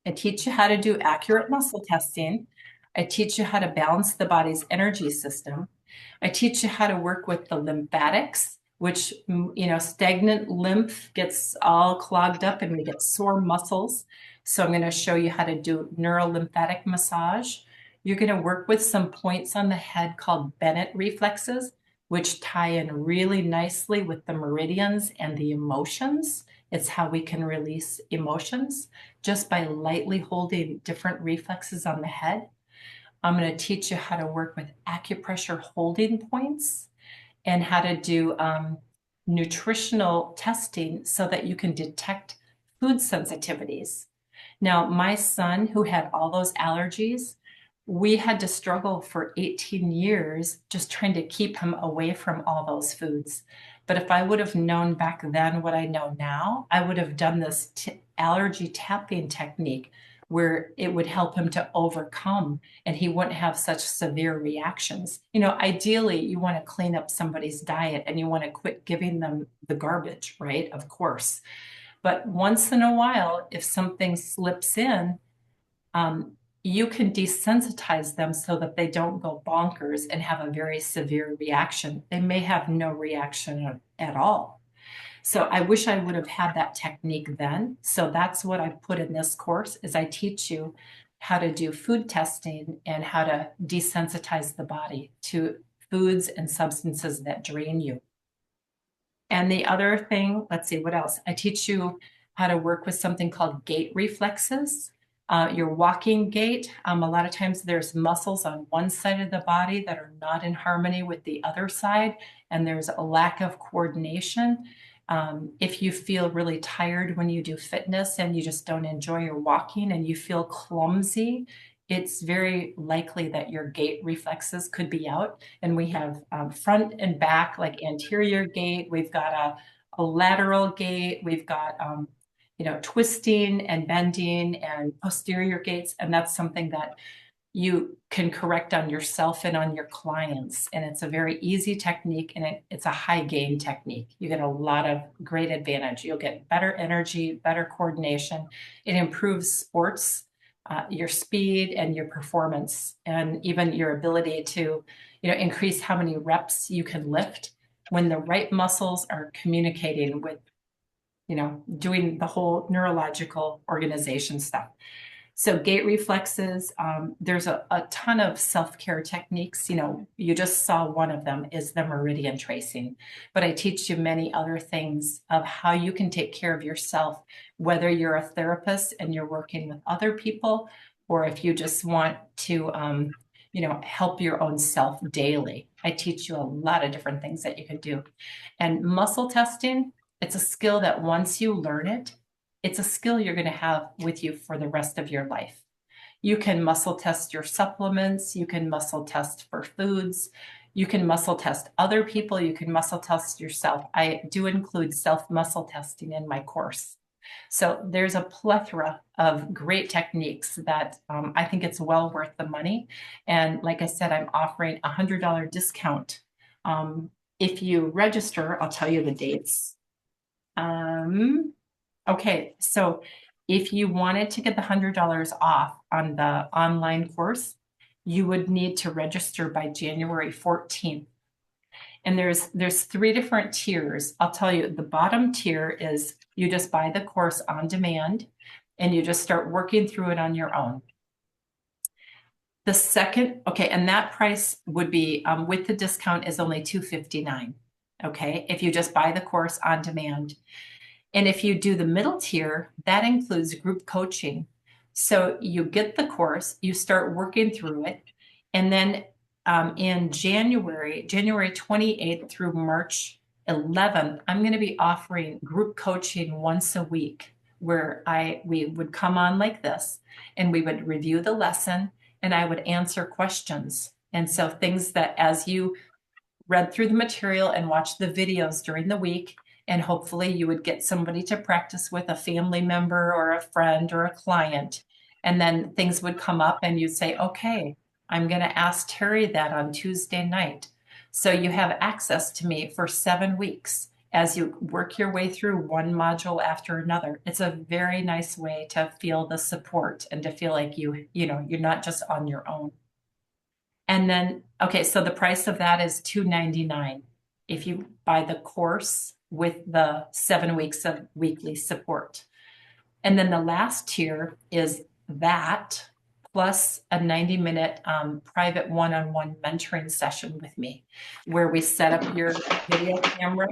I teach you how to do accurate muscle testing. I teach you how to balance the body's energy system. I teach you how to work with the lymphatics, which, stagnant lymph gets all clogged up and we get sore muscles. So I'm going to show you how to do neurolymphatic massage. You're going to work with some points on the head called Bennett reflexes, which tie in really nicely with the meridians and the emotions. It's how we can release emotions just by lightly holding different reflexes on the head. I'm going to teach you how to work with acupressure holding points and how to do nutritional testing so that you can detect food sensitivities. Now, my son, who had all those allergies, we had to struggle for 18 years just trying to keep him away from all those foods. But if I would have known back then what I know now, I would have done this allergy tapping technique where it would help him to overcome and he wouldn't have such severe reactions. Ideally, you want to clean up somebody's diet and you want to quit giving them the garbage, right? Of course. But once in a while, if something slips in, you can desensitize them so that they don't go bonkers and have a very severe reaction. They may have no reaction at all. So I wish I would have had that technique then. So that's what I put in this course is I teach you how to do food testing and how to desensitize the body to foods and substances that drain you. And the other thing, let's see, what else? I teach you how to work with something called gait reflexes. Your walking gait, a lot of times there's muscles on one side of the body that are not in harmony with the other side, and there's a lack of coordination. If you feel really tired when you do fitness and you just don't enjoy your walking and you feel clumsy, it's very likely that your gait reflexes could be out. And we have front and back, like anterior gait. We've got a lateral gait. We've got, twisting and bending and posterior gaits. And that's something that you can correct on yourself and on your clients. And it's a very easy technique and it's a high gain technique. You get a lot of great advantage. You'll get better energy, better coordination. It improves sports, your speed and your performance, and even your ability to, increase how many reps you can lift when the right muscles are communicating with, doing the whole neurological organization stuff. So gait reflexes, there's a ton of self-care techniques. You know, you just saw one of them is the meridian tracing, but I teach you many other things of how you can take care of yourself, whether you're a therapist and you're working with other people, or if you just want to, you know, help your own self daily. I teach you a lot of different things that you can do. And muscle testing, it's a skill that once you learn it, it's a skill you're going to have with you for the rest of your life. You can muscle test your supplements, you can muscle test for foods, you can muscle test other people, you can muscle test yourself. I do include self muscle testing in my course. So there's a plethora of great techniques that I think it's well worth the money. And like I said, I'm offering a $100 discount. If you register, I'll tell you the dates. Okay, so if you wanted to get the $100 off on the online course, you would need to register by January 14th. And there's three different tiers. I'll tell you, the bottom tier is you just buy the course on demand and you just start working through it on your own. The second, okay, and that price would be with the discount is only $259. Okay, if you just buy the course on demand. And if you do the middle tier, that includes group coaching. So you get the course, you start working through it, and then in January 28th through March 11th, I'm going to be offering group coaching once a week, where we would come on like this, and we would review the lesson, and I would answer questions. And so things that as you read through the material and watched the videos during the week, and hopefully you would get somebody to practice with, a family member or a friend or a client. And then things would come up and you'd say, okay, I'm going to ask Terry that on Tuesday night. So you have access to me for 7 weeks as you work your way through one module after another. It's a very nice way to feel the support and to feel like you know, you're not just on your own. And then, okay, so the price of that is $299 if you buy the course with the 7 weeks of weekly support. And then the last tier is that plus a 90-minute private one-on-one mentoring session with me, where we set up your video camera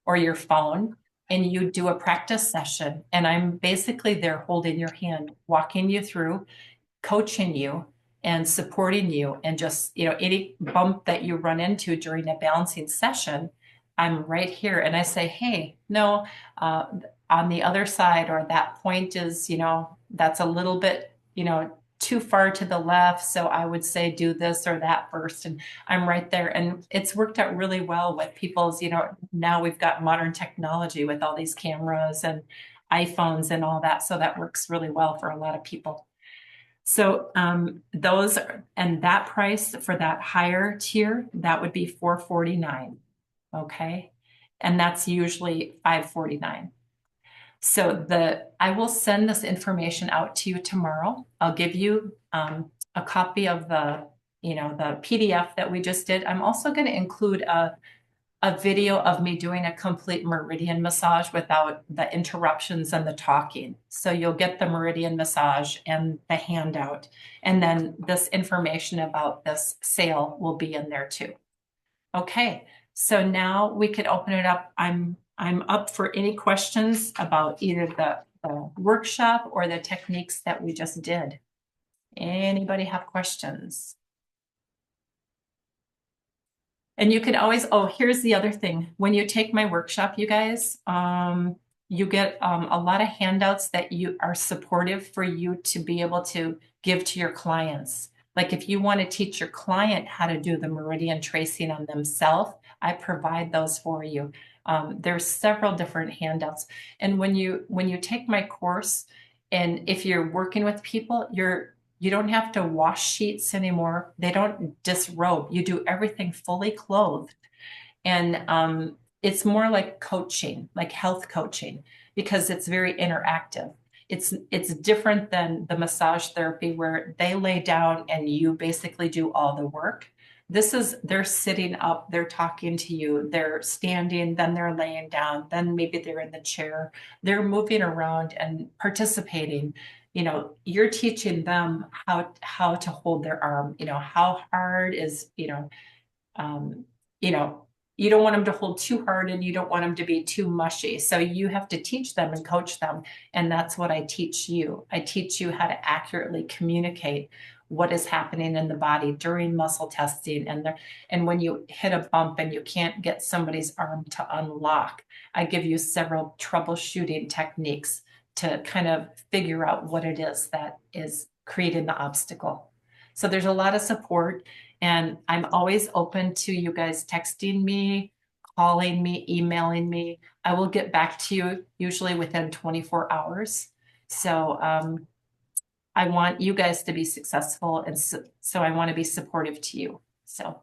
or your phone and you do a practice session. And I'm basically there holding your hand, walking you through, coaching you and supporting you, and just, you know, any bump that you run into during a balancing session, I'm right here and I say, hey, no, on the other side, or that point is, you know, that's a little bit, you know, too far to the left. So I would say do this or that first. And I'm right there. And it's worked out really well with people's, you know, now we've got modern technology with all these cameras and iPhones and all that. So that works really well for a lot of people. So those and that price for that higher tier, that would be $449. Okay. And that's usually $549. So I will send this information out to you tomorrow. I'll give you a copy of the, you know, the PDF that we just did. I'm also going to include a video of me doing a complete meridian massage without the interruptions and the talking. So you'll get the meridian massage and the handout. And then this information about this sale will be in there too. Okay, so now we could open it up. I'm up for any questions about either the workshop or the techniques that we just did. Anybody have questions? And you can always, oh, here's the other thing. When you take my workshop, you guys, you get a lot of handouts that you are supportive for you to be able to give to your clients. Like if you want to teach your client how to do the meridian tracing on themselves, I provide those for you. There's several different handouts. And when you take my course, and if you're working with people, you don't have to wash sheets anymore. They don't disrobe. You do everything fully clothed. And it's more like coaching, like health coaching, because it's very interactive. It's different than the massage therapy where they lay down and you basically do all the work. This is, they're sitting up, they're talking to you, they're standing, then they're laying down, then maybe they're in the chair. They're moving around and participating. you're teaching them how to hold their arm, how hard is, um, you know, you don't want them to hold too hard and you don't want them to be too mushy. So you have to teach them and coach them. And that's what I teach you. I teach you how to accurately communicate what is happening in the body during muscle testing. And when you hit a bump and you can't get somebody's arm to unlock, I give you several troubleshooting techniques to kind of figure out what it is that is creating the obstacle. So there's a lot of support. And I'm always open to you guys texting me, calling me, emailing me. I will get back to you usually within 24 hours. So I want you guys to be successful. And so I want to be supportive to you. So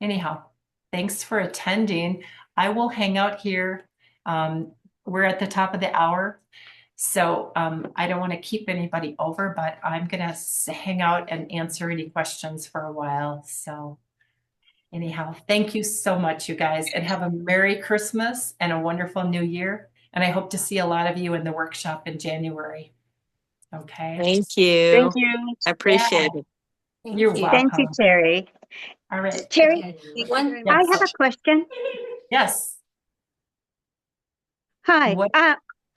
anyhow, thanks for attending. I will hang out here. We're at the top of the hour. So I don't want to keep anybody over, but I'm going to hang out and answer any questions for a while. So anyhow, thank you so much, you guys, and have a Merry Christmas and a wonderful New Year. And I hope to see a lot of you in the workshop in January. Okay. Thank you. Thank you. I appreciate it. You're welcome. Thank you, Terry. All right. Terry, Thank you very I much. have a question. Yes. Hi, What?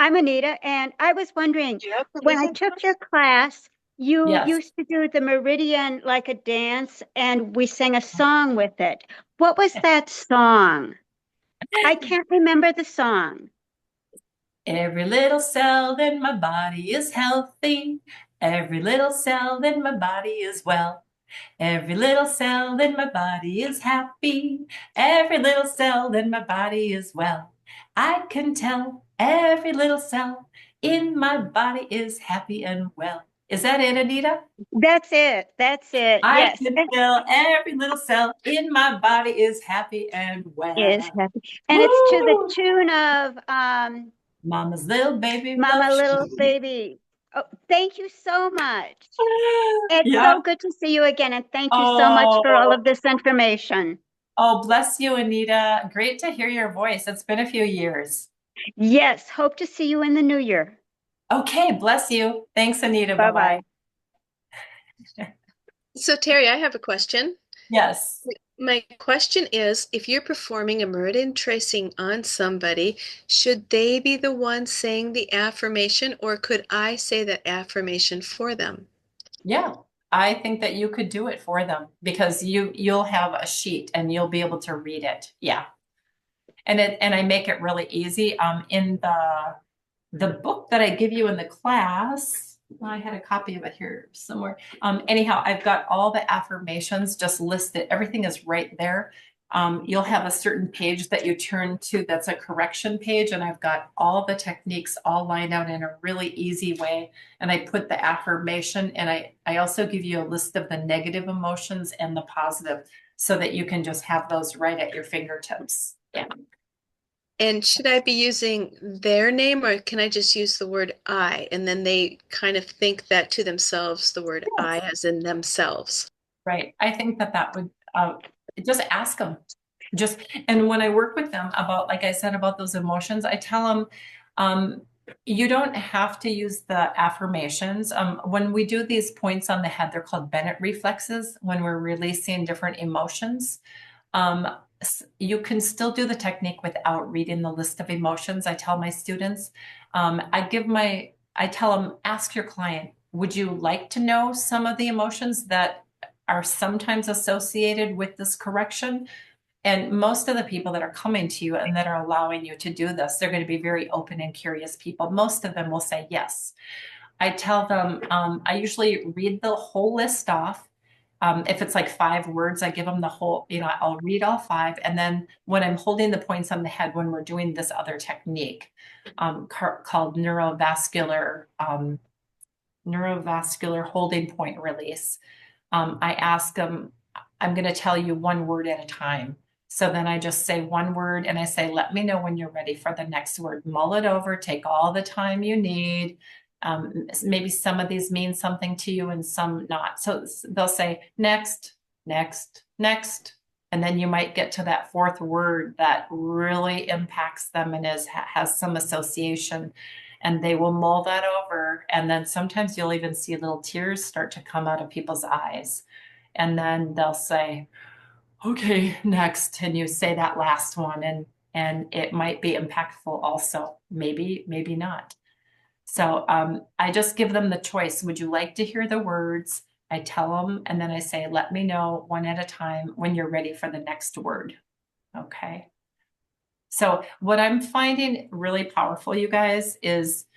I'm Anita, and I was wondering, when I took your class, you Yes. used to do the Meridian like a dance, and we sang a song with it. What was that song? I can't remember the song. Every little cell in my body is healthy. Every little cell in my body is well. Every little cell in my body is happy. Every little cell in my body is well. I can tell every little cell in my body is happy and well. Is that it, Anita? That's it. That's it. I Yes, can tell every little cell in my body is happy and well. is happy, and it's to the Woo! tune of Mama's little baby Mama loves Little you. Baby. Oh, thank you so much. It's Yeah. so good to see you again, and thank you so much for all of this information. Oh, bless you, Anita. Great to hear your voice. It's been a few years. Yes, hope to see you in the new year. Okay, bless you. Thanks, Anita. Bye-bye. Bye-bye. So Terry, I have a question. Yes. My question is, if you're performing a meridian tracing on somebody, should they be the one saying the affirmation, or could I say that affirmation for them? Yeah. I think that you could do it for them because you'll have a sheet and you'll be able to read it. Yeah. And I make it really easy. In the book that I give you in the class, I had a copy of it here somewhere. Anyhow, I've got all the affirmations just listed. Everything is right there. You'll have a certain page that you turn to that's a correction page, and I've got all the techniques all lined out in a really easy way. And I put the affirmation, and I also give you a list of the negative emotions and the positive so that you can just have those right at your fingertips. Yeah. And should I be using their name, or can I just use the word I? And then they kind of think that to themselves, the word I as in themselves. Right. I think that would just ask them. And when I work with them about, like I said, about those emotions, I tell them, you don't have to use the affirmations. When we do these points on the head, they're called Bennett reflexes when we're releasing different emotions. You can still do the technique without reading the list of emotions. I tell my students, I tell them, ask your client, would you like to know some of the emotions that are sometimes associated with this correction? And most of the people that are coming to you and that are allowing you to do this, they're going to be very open and curious people. Most of them will say yes. I tell them, I usually read the whole list off. If it's like 5 words, I give them the whole, I'll read all 5. And then when I'm holding the points on the head, when we're doing this other technique called neurovascular holding point release, I ask them, I'm going to tell you 1 word at a time. So then I just say 1 word and I say, let me know when you're ready for the next word. Mull it over, take all the time you need. Maybe some of these mean something to you and some not. So they'll say next, next, next. And then you might get to that 4th word that really impacts them and has some association. And they will mull that over. And then sometimes you'll even see little tears start to come out of people's eyes. And then they'll say, okay, next. And you say that last one, and it might be impactful also. Maybe, maybe not. So I just give them the choice. Would you like to hear the words? I tell them, and then I say, let me know one at a time when you're ready for the next word. Okay. So what I'm finding really powerful, you guys, is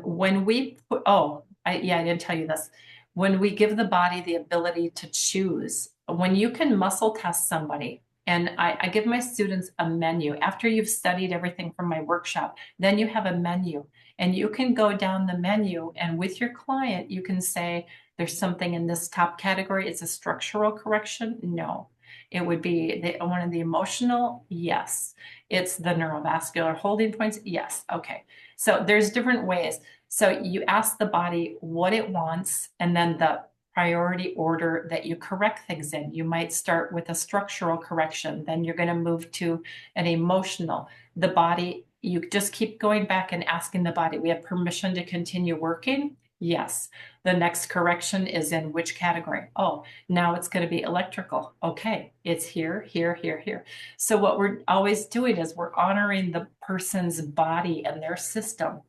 when we put, I didn't tell you this. When we give the body the ability to choose, when you can muscle test somebody, and I give my students a menu after you've studied everything from my workshop, then you have a menu and you can go down the menu, and with your client, you can say, there's something in this top category. It's a structural correction. No, it would be one of the emotional. Yes. It's the neurovascular holding points. Yes. Okay. So there's different ways. So you ask the body what it wants, and then the priority order that you correct things in. You might start with a structural correction, then you're going to move to an emotional. The body, you just keep going back and asking the body, we have permission to continue working? Yes. The next correction is in which category? Oh, now it's going to be electrical. Okay, it's here, here, here, here. So what we're always doing is we're honoring the person's body and their system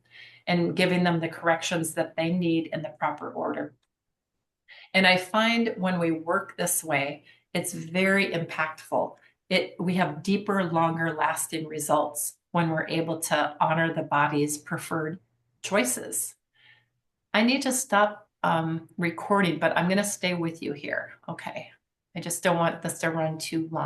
and giving them the corrections that they need in the proper order. And I find when we work this way, it's very impactful. We have deeper, longer lasting results when we're able to honor the body's preferred choices. I need to stop recording, but I'm going to stay with you here. Okay. I just don't want this to run too long.